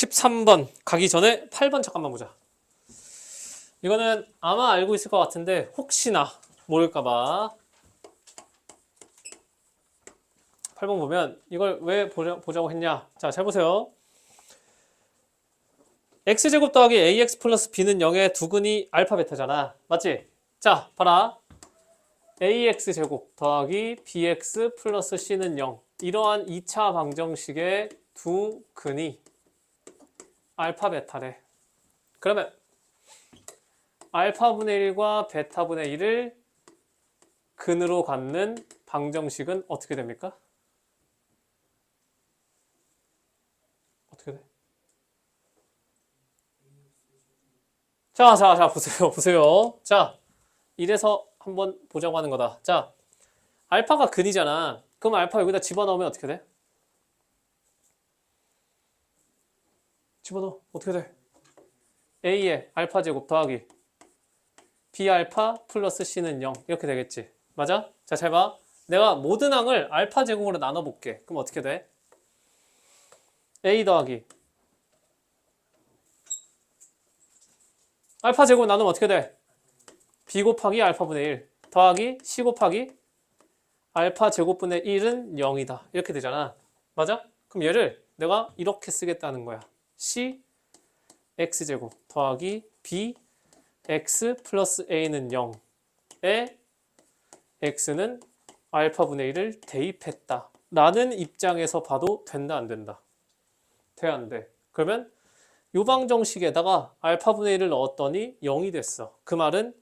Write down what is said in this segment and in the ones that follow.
13번 가기 전에 8번 잠깐만 보자. 이거는 아마 알고 있을 것 같은데 혹시나 모를까봐 8번 보면 이걸 왜 보자고 했냐. 자, 잘 보세요. x제곱 더하기 ax 플러스 b는 0의 두근이 알파 베타잖아. 맞지? 자, 봐라. ax제곱 더하기 bx 플러스 c는 0. 이러한 2차 방정식의 두 근이 알파 베타래. 그러면 알파분의 1과 베타분의 1을 근으로 갖는 방정식은 어떻게 됩니까? 어떻게 돼? 자, 보세요. 자, 이래서 한번 보자고 하는 거다. 자, 알파가 근이잖아. 그럼 알파 여기다 집어넣으면 어떻게 돼? 집어넣어. 어떻게 돼? A의 알파 제곱 더하기 B알파 플러스 C는 0. 이렇게 되겠지. 맞아? 자, 잘 봐. 내가 모든 항을 알파 제곱으로 나눠볼게. 그럼 어떻게 돼? A 더하기 알파 제곱 나누면 어떻게 돼? B 곱하기 알파분의 1 더하기 C 곱하기 알파 제곱분의 1은 0이다. 이렇게 되잖아. 맞아? 그럼 얘를 내가 이렇게 쓰겠다는 거야. C x제곱 더하기 B x 플러스 a는 0에 x는 알파분의 1을 대입했다. 라는 입장에서 봐도 된다, 안 된다? 돼, 안 돼? 그러면 요 방정식에다가 알파분의 1을 넣었더니 0이 됐어. 그 말은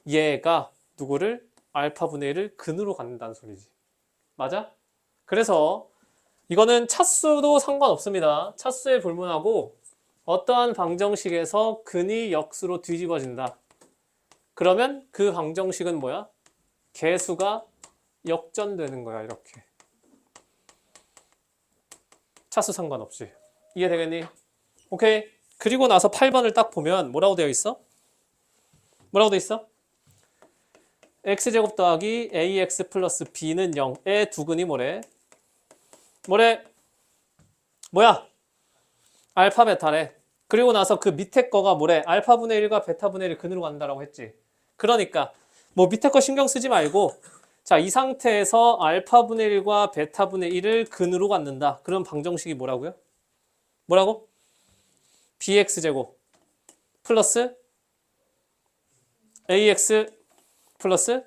얘가 누구를? 알파분의 1을 근으로 갖는다는 소리지. 맞아? 그래서 이거는 차수도 상관없습니다. 차수에 불문하고 어떠한 방정식에서 근이 역수로 뒤집어진다. 그러면 그 방정식은 뭐야? 개수가 역전되는 거야, 이렇게. 차수 상관없이. 이해되겠니? 오케이. 그리고 나서 8번을 딱 보면 뭐라고 되어 있어? 뭐라고 되어 있어? x제곱 더하기 ax 플러스 b는 0의 두근이 뭐래? 뭐야? 알파 베타래. 그리고 나서 그 밑에 거가 뭐래? 알파분의 1과 베타분의 1을 근으로 간다라고 했지. 그러니까 뭐 밑에 거 신경 쓰지 말고 자, 이 상태에서 알파분의 1과 베타분의 1을 근으로 갖는다. 그럼 방정식이 뭐라고요? 뭐라고? bx제곱 플러스 ax 플러스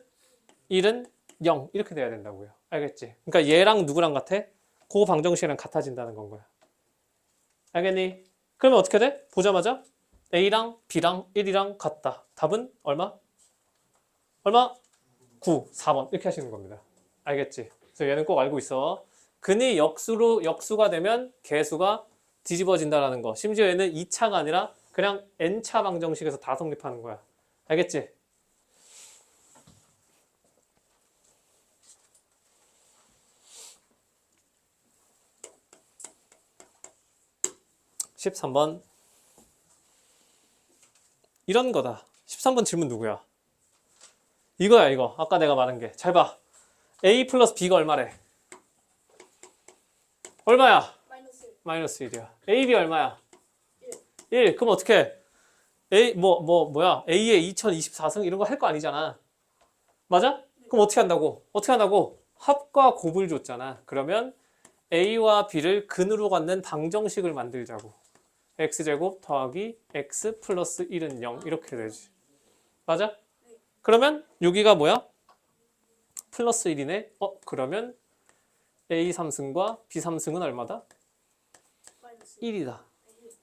1은 0 이렇게 돼야 된다고요. 알겠지? 그러니까 얘랑 누구랑 같아? 그 방정식이랑 같아진다는 건 거야. 알겠니? 그러면 어떻게 돼? 보자마자 A랑 B랑 1이랑 같다. 답은 얼마? 9, 4번 이렇게 하시는 겁니다. 알겠지? 그래서 얘는 꼭 알고 있어. 근이 역수가 되면 개수가 뒤집어진다라는 거. 심지어 얘는 2차가 아니라 그냥 n차 방정식에서 다 성립하는 거야. 알겠지? (13번) 이런 거다. 13번 질문 누구야? 이거야, 이거. 아까 내가 말한 게. 잘 봐. A 플러스 B가 얼마래? 얼마야? 마이너스 1이야. A, B 얼마야? 1. 그럼 어떻게? 뭐야? A의 2024승 이런 거 할 거 아니잖아. 맞아? 그럼 어떻게 한다고? 합과 곱을 줬잖아. 그러면 A와 B를 근으로 갖는 방정식을 만들자고. x제곱 더하기 x 플러스 1은 0 이렇게 되지. 맞아? 그러면 여기가 뭐야? 플러스 1이네. 그러면 A 3승과 B 3승은 얼마다? 1이다.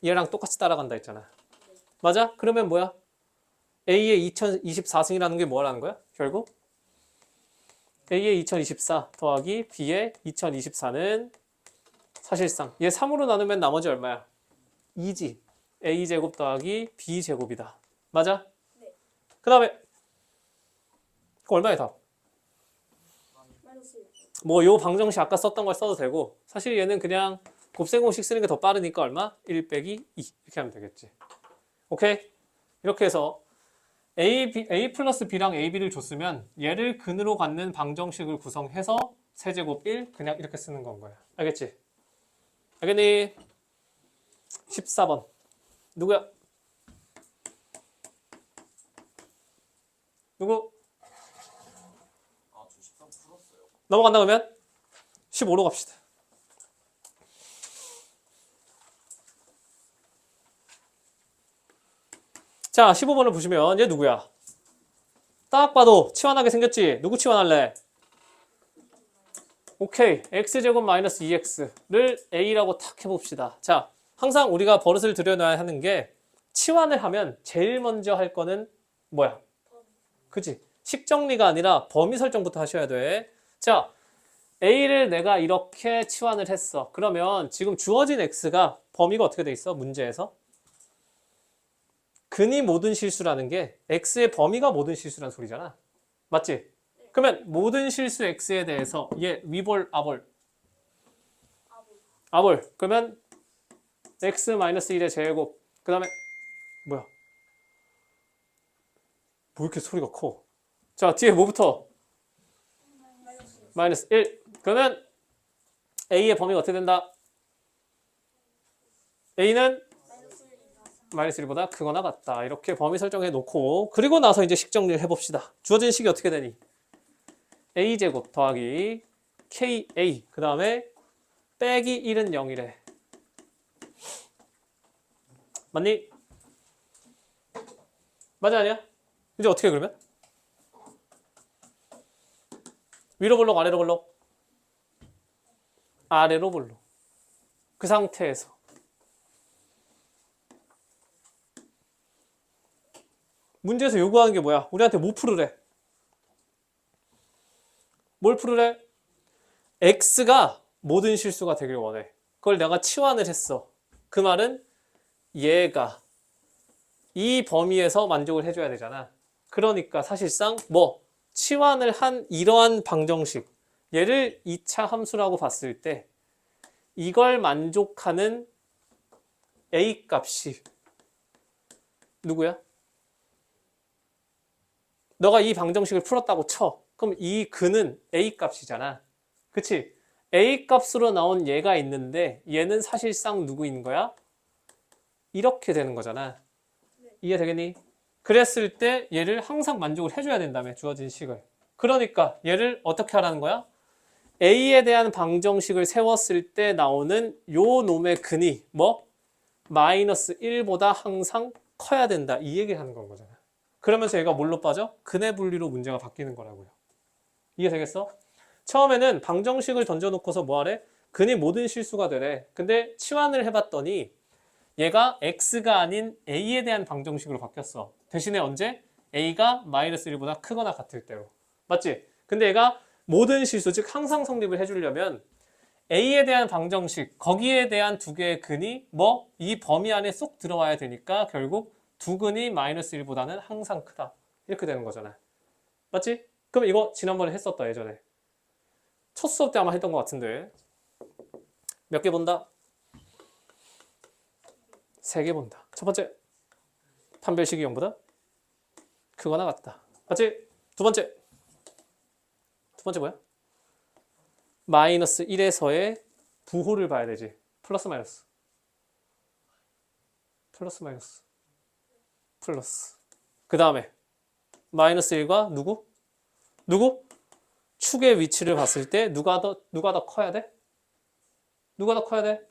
얘랑 똑같이 따라간다 했잖아. 맞아? 그러면 뭐야? A의 2024승이라는 게 뭐라는 거야? 결국 A의 2024 더하기 B의 2024는 사실상 얘 3으로 나누면 나머지 얼마야? 2지. A제곱 더하기 B제곱이다. 맞아? 네. 그 다음에 얼마야 답? 뭐 요 방정식 아까 썼던 걸 써도 되고 사실 얘는 그냥 곱셈 공식 쓰는 게 더 빠르니까 얼마? 1 빼기 2 이렇게 하면 되겠지. 오케이? 이렇게 해서 A 플러스 B랑 AB를 줬으면 얘를 근으로 갖는 방정식을 구성해서 세제곱 1 그냥 이렇게 쓰는 건 거야. 알겠지? 알겠니? 14번. 누구야? 누구? 아, 저 13 풀었어요. 넘어간다 그러면 15로 갑시다. 자, 15번을 보시면 얘 누구야? 딱 봐도 치환하게 생겼지? 누구 치환할래? 오케이. x제곱 마이너스 2x를 a라고 탁 해봅시다. 자, 항상 우리가 버릇을 들여놔야 하는 게 치환을 하면 제일 먼저 할 거는 뭐야? 그치? 식정리가 아니라 범위 설정부터 하셔야 돼. 자, a를 내가 이렇게 치환을 했어. 그러면 지금 주어진 x가 범위가 어떻게 돼 있어? 문제에서? 근이 모든 실수라는 게 x의 범위가 모든 실수라는 소리잖아. 맞지? 그러면 모든 실수 x에 대해서 얘 위볼 아볼? 아볼. 그러면 x-1의 제곱. 그 다음에 뭐야? 뭐 이렇게 소리가 커? 자, 뒤에 뭐부터? 마이너스 1. 그러면 a의 범위가 어떻게 된다? a는 마이너스 1보다 크거나 같다. 이렇게 범위 설정해 놓고 그리고 나서 이제 식 정리를 해봅시다. 주어진 식이 어떻게 되니? a제곱 더하기 ka 그 다음에 빼기 1은 0이래. 맞니? 맞아 아니야? 이제 어떻게 해, 그러면? 위로 볼록 아래로 볼록? 아래로 볼록. 그 상태에서 문제에서 요구하는 게 뭐야? 우리한테 뭐 풀으래? 뭘 풀으래? x가 모든 실수가 되길 원해. 그걸 내가 치환을 했어. 그 말은 얘가 이 범위에서 만족을 해줘야 되잖아. 그러니까 사실상 뭐 치환을 한 이러한 방정식 얘를 2차 함수라고 봤을 때 이걸 만족하는 a 값이 누구야? 너가 이 방정식을 풀었다고 쳐. 그럼 이 근은 a 값이잖아. 그치? a 값으로 나온 얘가 있는데 얘는 사실상 누구인 거야? 이렇게 되는 거잖아. 이해되겠니? 그랬을 때 얘를 항상 만족을 해줘야 된다며, 주어진 식을. 그러니까 얘를 어떻게 하라는 거야? a에 대한 방정식을 세웠을 때 나오는 요 놈의 근이 뭐? 마이너스 1보다 항상 커야 된다. 이 얘기를 하는 건 거잖아. 그러면서 얘가 뭘로 빠져? 근의 분리로 문제가 바뀌는 거라고요. 이해되겠어? 처음에는 방정식을 던져놓고서 뭐하래? 근이 모든 실수가 되래. 근데 치환을 해봤더니 얘가 x가 아닌 a에 대한 방정식으로 바뀌었어. 대신에 언제? a가 마이너스 1보다 크거나 같을 때로. 맞지? 근데 얘가 모든 실수, 즉 항상 성립을 해주려면 a에 대한 방정식, 거기에 대한 두 개의 근이 뭐? 이 범위 안에 쏙 들어와야 되니까 결국 두 근이 마이너스 1보다는 항상 크다. 이렇게 되는 거잖아. 맞지? 그럼 이거 지난번에 했었다, 예전에. 첫 수업 때 아마 했던 것 같은데. 몇 개 본다? 3개 본다. 첫 번째, 판별식이 0보다 크거나 같다. 맞지? 두 번째 뭐야? 마이너스 1에서의 부호를 봐야 되지. 플러스 마이너스. 플러스. 그 다음에 마이너스 1과 누구? 축의 위치를 봤을 때 누가 더 커야 돼? 누가 더 커야 돼?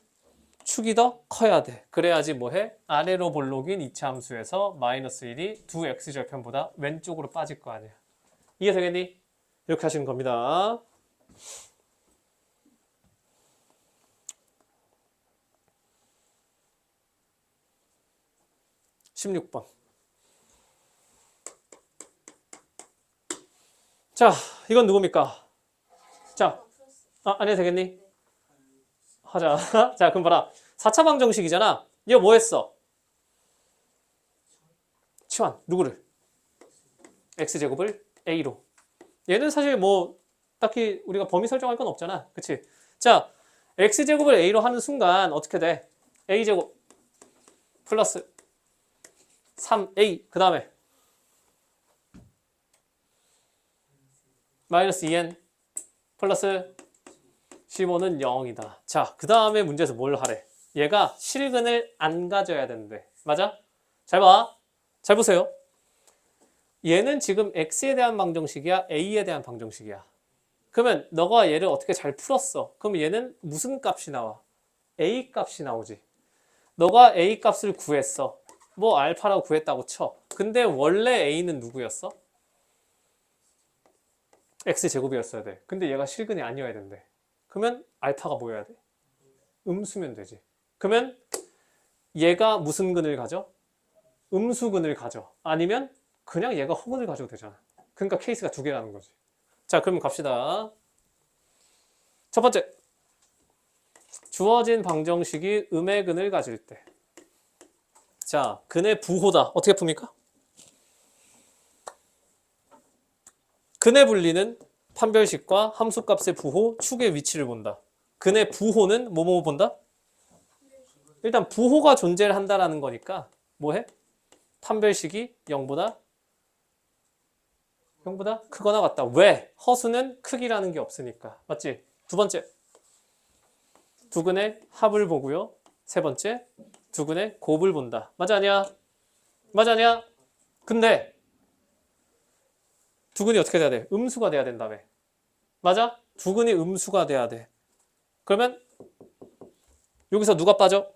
축이 더 커야 돼. 그래야지 뭐해? 아래로 볼록인 이차 함수에서 마이너스 1이 두 x절편보다 왼쪽으로 빠질 거 아니야. 이해되겠니? 이렇게 하시는 겁니다. (16번) 자, 이건 누굽니까? 자, 안 해도 되겠니? 하자. 자, 그럼 봐라. 4차 방정식이잖아. 얘 뭐 했어? 치환. 누구를? x제곱을 a로. 얘는 사실 뭐 딱히 우리가 범위 설정할 건 없잖아. 그치? 자, x제곱을 a로 하는 순간 어떻게 돼? a제곱 플러스 3a 그 다음에 마이너스 2n 플러스 15는 0이다. 자, 그 다음에 문제에서 뭘 하래? 얘가 실근을 안 가져야 된대. 맞아? 잘 봐. 잘 보세요. 얘는 지금 x에 대한 방정식이야? a에 대한 방정식이야? 그러면 너가 얘를 어떻게 잘 풀었어? 그럼 얘는 무슨 값이 나와? a 값이 나오지. 너가 a 값을 구했어. 뭐 알파라고 구했다고 쳐. 근데 원래 a는 누구였어? x제곱이었어야 돼. 근데 얘가 실근이 아니어야 된대. 그러면 알파가 뭐여야 돼? 음수면 되지. 그러면 얘가 무슨 근을 가져? 음수근을 가져. 아니면 그냥 얘가 허근을 가져도 되잖아. 그러니까 케이스가 두 개라는 거지. 자, 그럼 갑시다. 첫 번째. 주어진 방정식이 음의 근을 가질 때. 자, 근의 부호다. 어떻게 풉니까? 근의 분리는 판별식과 함수값의 부호, 축의 위치를 본다. 근의 부호는 뭐뭐 본다? 일단 부호가 존재를 한다라는 거니까 뭐해? 판별식이 0보다 크거나 같다. 왜? 허수는 크기라는 게 없으니까. 맞지? 두 번째. 두 근의 합을 보고요. 세 번째. 두 근의 곱을 본다. 맞아 아니야? 맞아 아니야? 근데 두 근이 어떻게 돼야 돼? 음수가 돼야 된다며. 맞아? 두 근이 음수가 돼야 돼. 그러면 여기서 누가 빠져?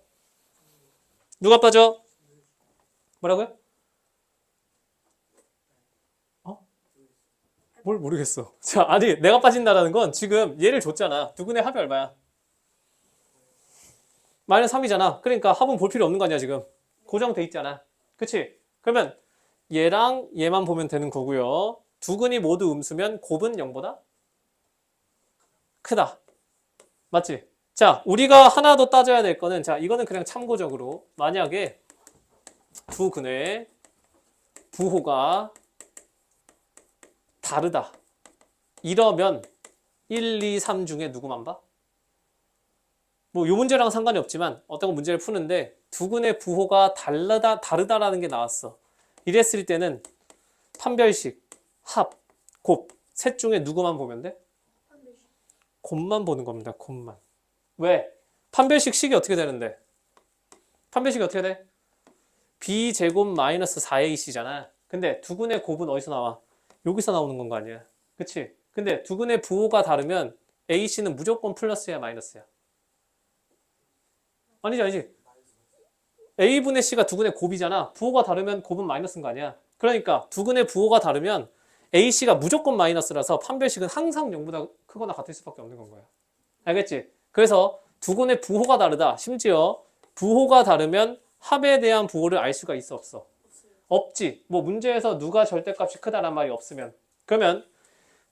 누가 빠져? 뭐라고요? 뭘 모르겠어. 자, 아니 내가 빠진다라는 건 지금 얘를 줬잖아. 두 근의 합이 얼마야? 마이너스 3이잖아. 그러니까 합은 볼 필요 없는 거 아니야 지금. 고정돼 있잖아. 그치? 그러면 얘랑 얘만 보면 되는 거고요. 두 근이 모두 음수면 곱은 0보다 크다. 맞지? 자, 우리가 하나 더 따져야 될 거는, 자, 이거는 그냥 참고적으로 만약에 두 근의 부호가 다르다. 이러면 1, 2, 3 중에 누구만 봐? 뭐 이 문제랑 상관이 없지만 어떤 문제를 푸는데 두 근의 부호가 다르다라는 게 나왔어. 이랬을 때는 판별식, 합, 곱, 셋 중에 누구만 보면 돼? 곱만 보는 겁니다. 곱만. 왜? 판별식 식이 어떻게 되는데? 판별식이 어떻게 돼? b제곱 마이너스 4ac잖아. 근데 두 근의 곱은 어디서 나와? 여기서 나오는 건 거 아니야. 그치? 근데 두 근의 부호가 다르면 ac는 무조건 플러스야 마이너스야? 아니지 아니지. a분의 c가 두 근의 곱이잖아. 부호가 다르면 곱은 마이너스인 거 아니야. 그러니까 두 근의 부호가 다르면 ac가 무조건 마이너스라서 판별식은 항상 0보다 크거나 같을 수밖에 없는 건 거야. 알겠지? 그래서 두 근의 부호가 다르다. 심지어 부호가 다르면 합에 대한 부호를 알 수가 있어 없어? 없지. 뭐 문제에서 누가 절대값이 크다란 말이 없으면. 그러면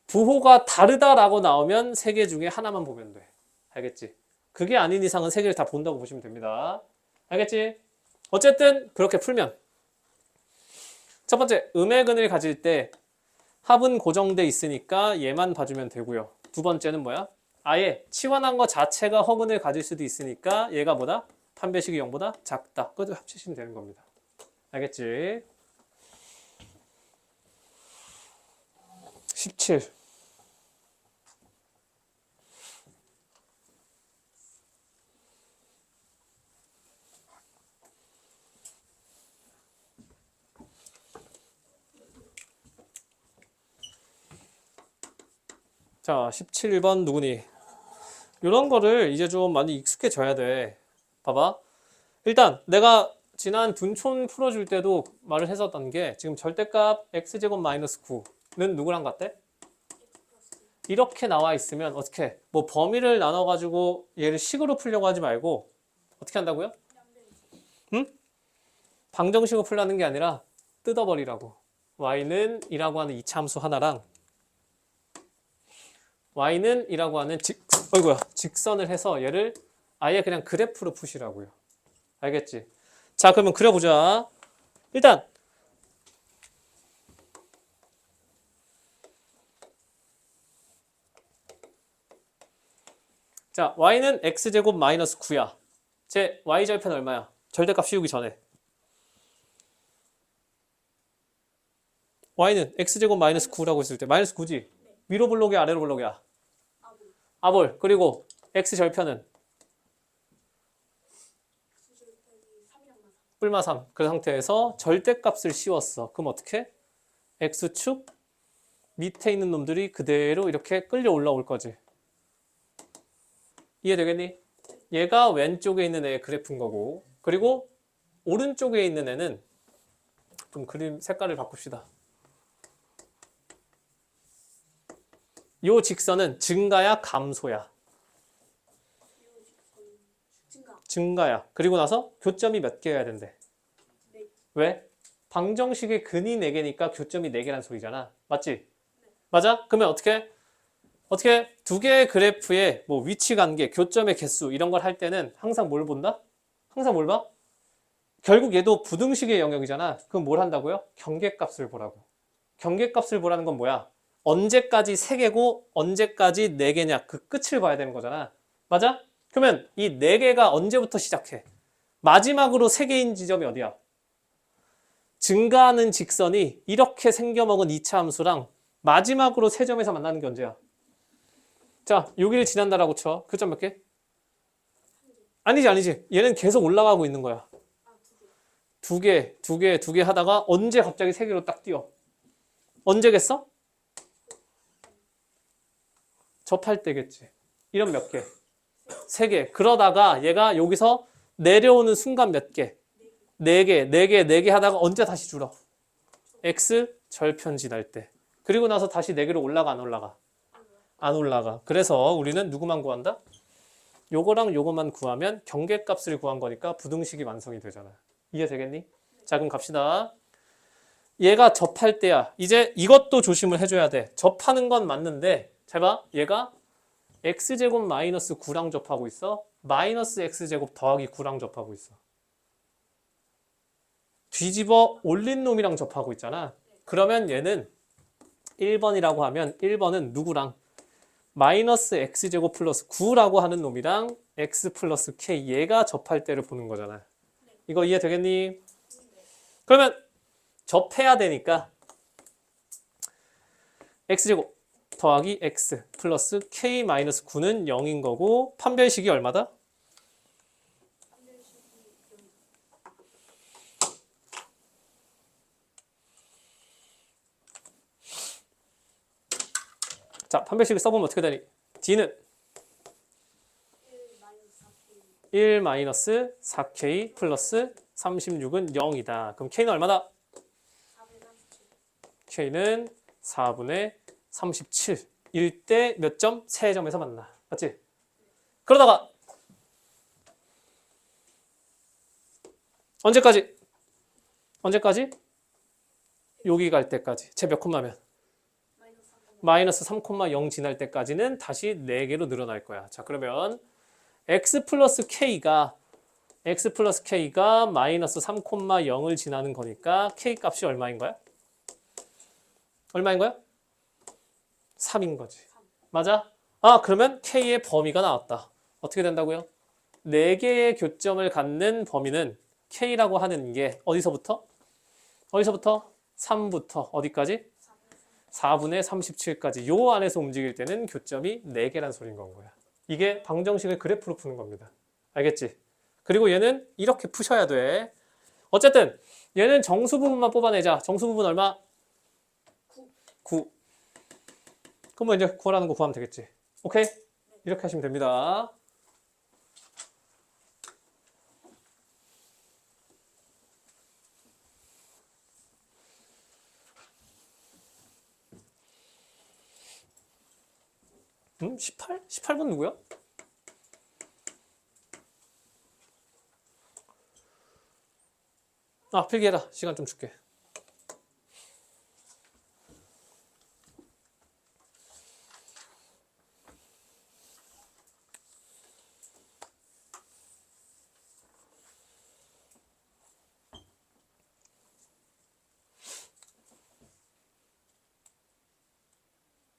부호가 다르다라고 나오면 세 개 중에 하나만 보면 돼. 알겠지? 그게 아닌 이상은 세 개를 다 본다고 보시면 됩니다. 알겠지? 어쨌든 그렇게 풀면 첫 번째, 음의 근을 가질 때 합은 고정돼 있으니까 얘만 봐주면 되고요. 두 번째는 뭐야? 아예 치환한 것 자체가 허근을 가질 수도 있으니까 얘가 뭐다? 판별식이 0보다 작다. 그것도 합치시면 되는 겁니다. 알겠지? 17. 자, 17번 누구니? 이런 거를 이제 좀 많이 익숙해져야 돼. 봐봐. 일단 내가 지난 둔촌 풀어줄 때도 말을 했었던 게 지금 절대값 x제곱 마이너스 9는 누구랑 같대? 이렇게 나와 있으면 어떻게? 뭐 범위를 나눠가지고 얘를 식으로 풀려고 하지 말고 어떻게 한다고요? 응? 방정식으로 풀라는 게 아니라 뜯어버리라고. y는 이라고 하는 이차함수 하나랑 y는 이라고 하는 직선을 해서 얘를 아예 그냥 그래프로 푸시라고요. 알겠지? 자, 그러면 그려보자. 일단 자, y는 x제곱 마이너스 9야. 제 y절편 얼마야? 절대값 씌우기 전에. y는 x제곱 마이너스 9라고 했을 때 마이너스 9지? 위로 볼록이야 아래로 볼록이야? 아볼. 그리고 x절편은 뿔마 3. 그 상태에서 절대값을 씌웠어. 그럼 어떻게? x축 밑에 있는 놈들이 그대로 이렇게 끌려 올라올 거지. 이해되겠니? 얘가 왼쪽에 있는 애의 그래프인 거고, 그리고 오른쪽에 있는 애는 좀 그림 색깔을 바꿉시다. 요 직선은 증가야 감소야? 증가야. 그리고 나서 교점이 몇 개여야 된대? 왜? 방정식의 근이 4개니까 교점이 4개란 소리잖아. 맞지? 맞아? 그러면 어떻게 두 개의 그래프의 뭐 위치 관계, 교점의 개수 이런 걸 할 때는 항상 뭘 본다? 항상 뭘 봐? 결국 얘도 부등식의 영역이잖아. 그럼 뭘 한다고요? 경계값을 보라고. 경계값을 보라는 건 뭐야? 언제까지 3개고 언제까지 4개냐 그 끝을 봐야 되는 거잖아. 맞아? 그러면 이 4개가 언제부터 시작해? 마지막으로 3개인 지점이 어디야? 증가하는 직선이 이렇게 생겨먹은 2차 함수랑 마지막으로 3점에서 만나는 게 언제야? 자, 여기를 지난다라고 쳐. 교점 몇 개? 아니지. 얘는 계속 올라가고 있는 거야. 두 개 하다가 언제 갑자기 3개로 딱 뛰어? 언제겠어? 접할 때겠지. 이런 몇 개? 3개. 그러다가 얘가 여기서 내려오는 순간 몇 개? 4개 하다가 언제 다시 줄어? x 절편 지날 때. 그리고 나서 다시 4개로 올라가 안 올라가? 안 올라가. 그래서 우리는 누구만 구한다? 요거랑 요거만 구하면 경계값을 구한 거니까 부등식이 완성이 되잖아. 이해되겠니? 자, 그럼 갑시다. 얘가 접할 때야. 이제 이것도 조심을 해줘야 돼. 접하는 건 맞는데 잘 봐. 얘가 x제곱 마이너스 9랑 접하고 있어. 마이너스 x제곱 더하기 9랑 접하고 있어. 뒤집어 올린 놈이랑 접하고 있잖아. 그러면 얘는 1번이라고 하면 1번은 누구랑? 마이너스 x제곱 플러스 9라고 하는 놈이랑 x 플러스 k 얘가 접할 때를 보는 거잖아. 이거 이해되겠니? 그러면 접해야 되니까 x제곱 더하기 x 플러스 k 마이너스 9는 0인 거고 판별식이 얼마다? 자, 판별식을 써보면 어떻게 되니? d는 1-4k 플러스 36은 0이다. 그럼 k는 얼마다? k는 4분의 37일 때 몇 점? 3점에서 만나. 맞지? 그러다가 언제까지? 여기 갈 때까지. 제 몇 콤마면? 마이너스 3,0 지날 때까지는 다시 4개로 늘어날 거야. 자, 그러면 x 플러스 k가 마이너스 3,0을 지나는 거니까 k 값이 얼마인 거야? 3인 거지. 맞아? 아, 그러면 k의 범위가 나왔다. 어떻게 된다고요? 4개의 교점을 갖는 범위는 k라고 하는 게 어디서부터? 3부터 어디까지? 4분의 37까지 요 안에서 움직일 때는 교점이 4개란 소리인 건 거야. 이게 방정식을 그래프로 푸는 겁니다. 알겠지? 그리고 얘는 이렇게 푸셔야 돼. 어쨌든 얘는 정수 부분만 뽑아내자. 정수 부분 얼마? 9. 그럼 이제 구하라는 거 구하면 되겠지. 오케이? 이렇게 하시면 됩니다. 응? 18? 18번 누구야? 아, 필기해라. 시간 좀 줄게.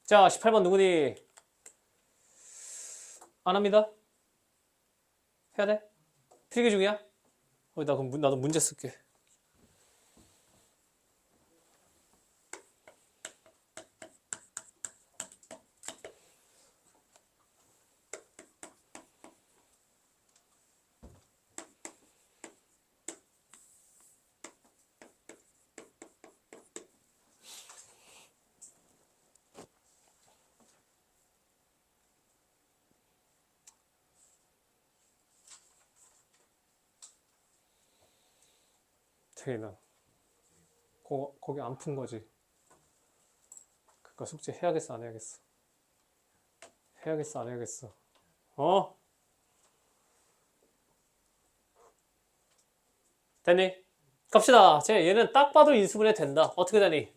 자, 18번 누구니? 안 합니다. 해야 돼? 필기 중이야? 나도 문제 쓸게. 태희는 거기 안 푼 거지. 그러니까 숙제 해야겠어 안 해야겠어? 해야겠어 안 해야겠어? 어? 됐니? 갑시다. 얘는 딱 봐도 인수분해 된다. 어떻게 되니?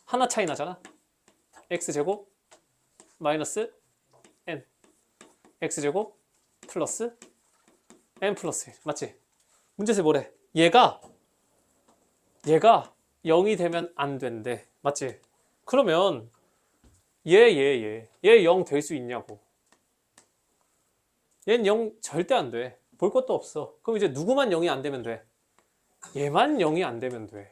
하나 차이 나잖아. x제곱 마이너스 n x제곱 플러스 n 플러스 1 맞지? 문제에서 뭐래? 얘가 0이 되면 안 된대. 맞지? 그러면 얘 0 될 수 있냐고. 얘는 0 절대 안 돼. 볼 것도 없어. 그럼 이제 누구만 0이 안 되면 돼? 얘만 0이 안 되면 돼.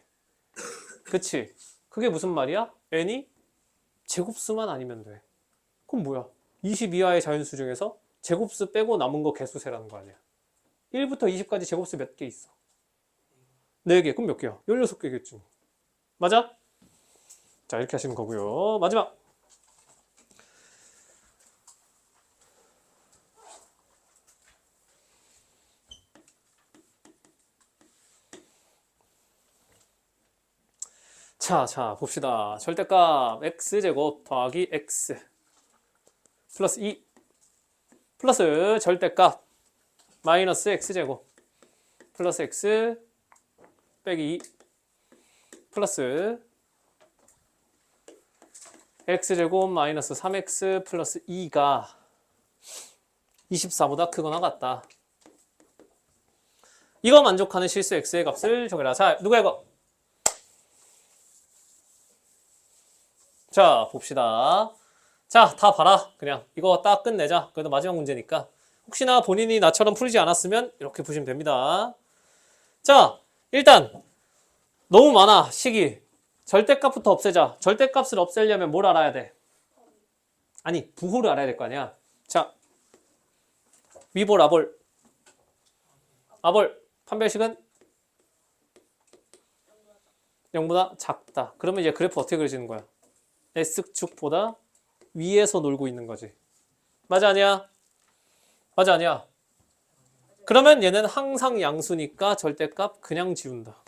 그치? 그게 무슨 말이야? n이 제곱수만 아니면 돼. 그럼 뭐야? 20 이하의 자연수 중에서 제곱수 빼고 남은 거 개수 세라는 거 아니야. 1부터 20까지 제곱수 몇 개 있어? 4개. 그럼 몇 개야? 16개겠지. 맞아? 자, 이렇게 하시는 거고요. 마지막. 자, 봅시다. 절대값 x제곱 더하기 x 플러스 2 플러스 절대값 마이너스 x제곱 플러스 x 빼기 2 플러스 x제곱 마이너스 3x 플러스 2가 24보다 크거나 같다. 이거 만족하는 실수 x의 값을 정해라. 자, 누가 이거? 자, 봅시다. 자, 다 봐라. 그냥 이거 딱 끝내자. 그래도 마지막 문제니까. 혹시나 본인이 나처럼 풀지 않았으면 이렇게 보시면 됩니다. 자, 일단 너무 많아, 식이. 절대값부터 없애자. 절대값을 없애려면 뭘 알아야 돼? 아니, 부호를 알아야 될 거 아니야. 자, 위볼, 아볼. 아볼, 판별식은 0보다 작다. 그러면 이제 그래프 어떻게 그려지는 거야? S축보다 위에서 놀고 있는 거지. 맞아, 아니야? 맞아, 아니야? 그러면 얘는 항상 양수니까 절대값 그냥 지운다.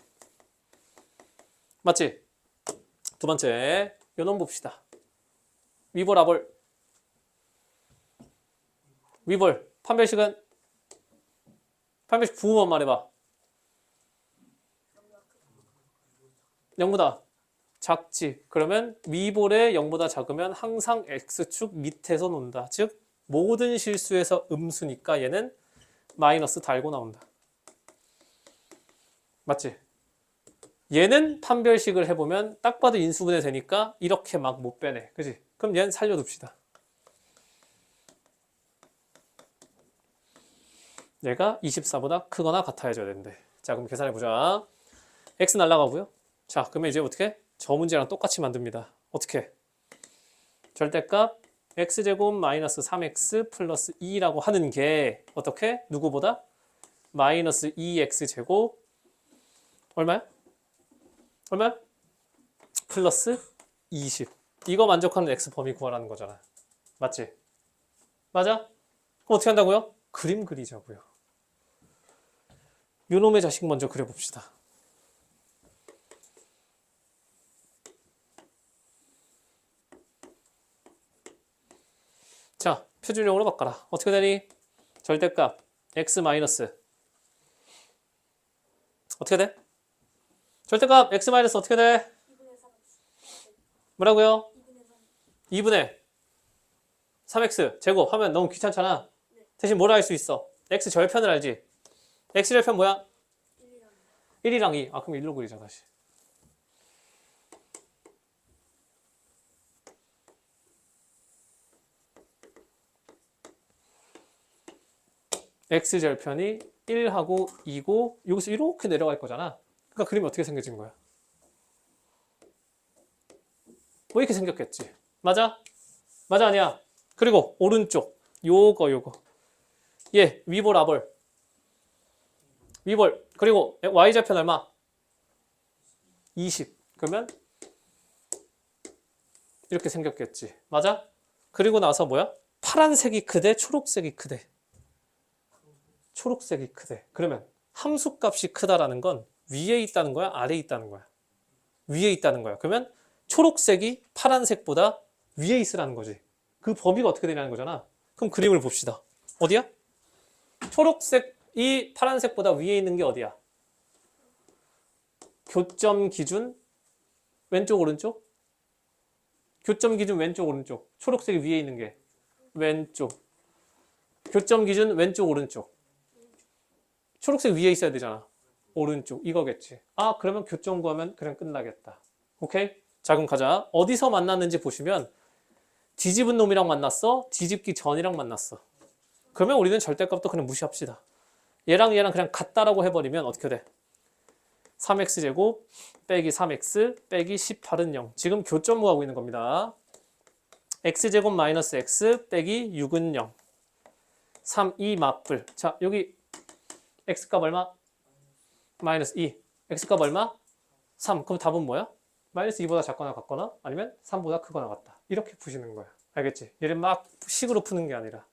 맞지? 두 번째, 요놈 봅시다. 위볼, 아볼. 위볼, 판별식은? 판별식 부호만 말해봐. 0보다 작지. 그러면 위볼에 0보다 작으면 항상 x축 밑에서 논다. 즉 모든 실수에서 음수니까 얘는 마이너스 달고 나온다. 맞지? 얘는 판별식을 해보면 딱 봐도 인수분해 되니까 이렇게 막 못 빼내. 그지? 그럼 얘는 살려둡시다. 얘가 24보다 크거나 같아져야 된대. 자, 그럼 계산해보자. x 날라가고요. 자, 그러면 이제 어떻게? 저 문제랑 똑같이 만듭니다. 어떻게? 절대값 x제곱 마이너스 3x 플러스 2라고 하는 게 어떻게? 누구보다? 마이너스 2x제곱 얼마야? 얼마야? 플러스 20. 이거 만족하는 x 범위 구하라는 거잖아. 맞지? 맞아? 그럼 어떻게 한다고요? 그림 그리자고요. 요놈의 자식 먼저 그려봅시다. 자, 표준형으로 바꿔라. 어떻게 되니? 절대값 x 마이너스 어떻게 돼? 절대값 x 마이너스 어떻게 돼? 뭐라고요? 2분의 3x 제곱 하면 너무 귀찮잖아. 대신 뭐라 할 수 있어? x 절편을 알지? x 절편 뭐야? 1이랑 2. 아, 그럼 1로 그리자 다시. x절편이 1하고 2고 여기서 이렇게 내려갈 거잖아. 그러니까 그림이 어떻게 생겨진 거야? 뭐 이렇게 생겼겠지. 맞아? 맞아, 아니야? 그리고 오른쪽 요거 얘 위볼 아볼 위볼 그리고 y절편 얼마? 20. 그러면 이렇게 생겼겠지. 맞아? 그리고 나서 뭐야? 파란색이 크대 초록색이 크대? 초록색이 크대. 그러면 함수값이 크다라는 건 위에 있다는 거야? 아래에 있다는 거야? 위에 있다는 거야. 그러면 초록색이 파란색보다 위에 있으라는 거지. 그 범위가 어떻게 되냐는 거잖아. 그럼 그림을 봅시다. 어디야? 초록색이 파란색보다 위에 있는 게 어디야? 교점 기준 왼쪽 오른쪽? 교점 기준 왼쪽 오른쪽. 초록색이 위에 있는 게 왼쪽. 교점 기준 왼쪽 오른쪽. 초록색 위에 있어야 되잖아. 오른쪽 이거겠지. 아 그러면 교점 구하면 그냥 끝나겠다. 오케이? 자 그럼 가자. 어디서 만났는지 보시면 뒤집은 놈이랑 만났어? 뒤집기 전이랑 만났어. 그러면 우리는 절대값도 그냥 무시합시다. 얘랑 얘랑 그냥 같다라고 해버리면 어떻게 돼? 3x제곱 빼기 3x 빼기 18은 0. 지금 교점 구하고 있는 겁니다. x제곱 마이너스 x 빼기 6은 0. 3, 2 맞불. 자 여기 x값 얼마? 마이너스 2. x값 얼마? 3. 그럼 답은 뭐야? 마이너스 2보다 작거나 같거나 아니면 3보다 크거나 같다. 이렇게 푸시는 거야. 알겠지? 얘를 막 식으로 푸는 게 아니라.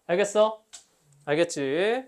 알겠어? 알겠지?